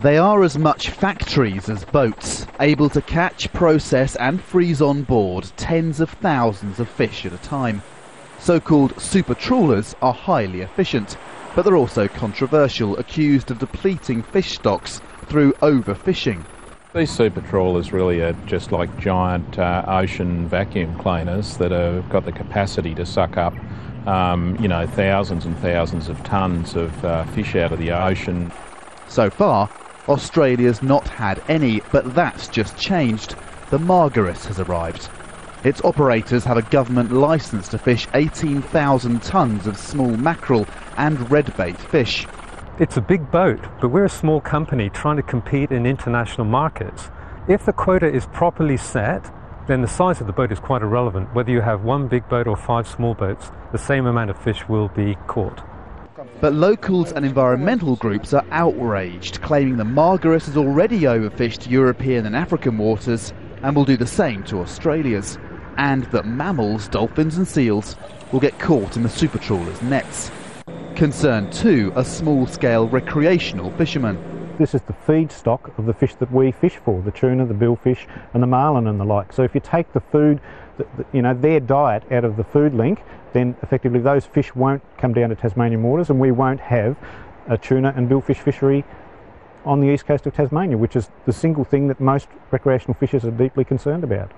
They are as much factories as boats, able to catch, process and freeze on board tens of thousands of fish at a time. So-called super-trawlers are highly efficient, but they're also controversial, accused of depleting fish stocks through overfishing. These super-trawlers really are just like giant ocean vacuum cleaners that have got the capacity to suck up thousands and thousands of tonnes of fish out of the ocean. So far, Australia's not had any, but that's just changed. The Margiris has arrived. Its operators have a government licence to fish 18,000 tonnes of small mackerel and redbait fish. It's a big boat, but we're a small company trying to compete in international markets. If the quota is properly set, then the size of the boat is quite irrelevant. Whether you have one big boat or 5 small boats, the same amount of fish will be caught. But locals and environmental groups are outraged, claiming the Margiris has already overfished European and African waters and will do the same to Australia's, and that mammals, dolphins and seals will get caught in the super-trawlers' nets. Concerned too are small-scale recreational fishermen. This is the feedstock of the fish that we fish for, the tuna, the billfish and the marlin and the like. So if you take the food, their diet out of the food link, then effectively those fish won't come down to Tasmanian waters and we won't have a tuna and billfish fishery on the east coast of Tasmania, which is the single thing that most recreational fishers are deeply concerned about.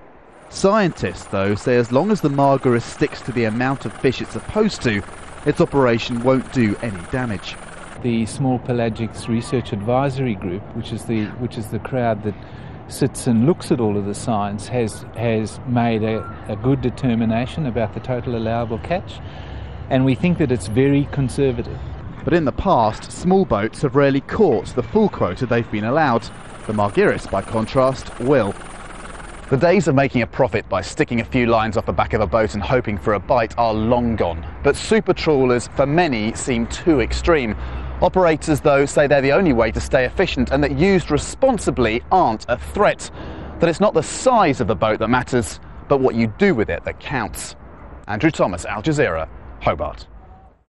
Scientists, though, say as long as the Margiris sticks to the amount of fish it's supposed to, its operation won't do any damage. The Small Pelagics Research Advisory Group, which is the crowd that sits and looks at all of the science, has made a good determination about the total allowable catch, and we think that it's very conservative. But in the past, small boats have rarely caught the full quota they've been allowed. The Margiris, by contrast, will. The days of making a profit by sticking a few lines off the back of a boat and hoping for a bite are long gone. But super-trawlers, for many, seem too extreme. Operators, though, say they're the only way to stay efficient and that used responsibly aren't a threat. That it's not the size of the boat that matters, but what you do with it that counts. Andrew Thomas, Al Jazeera, Hobart.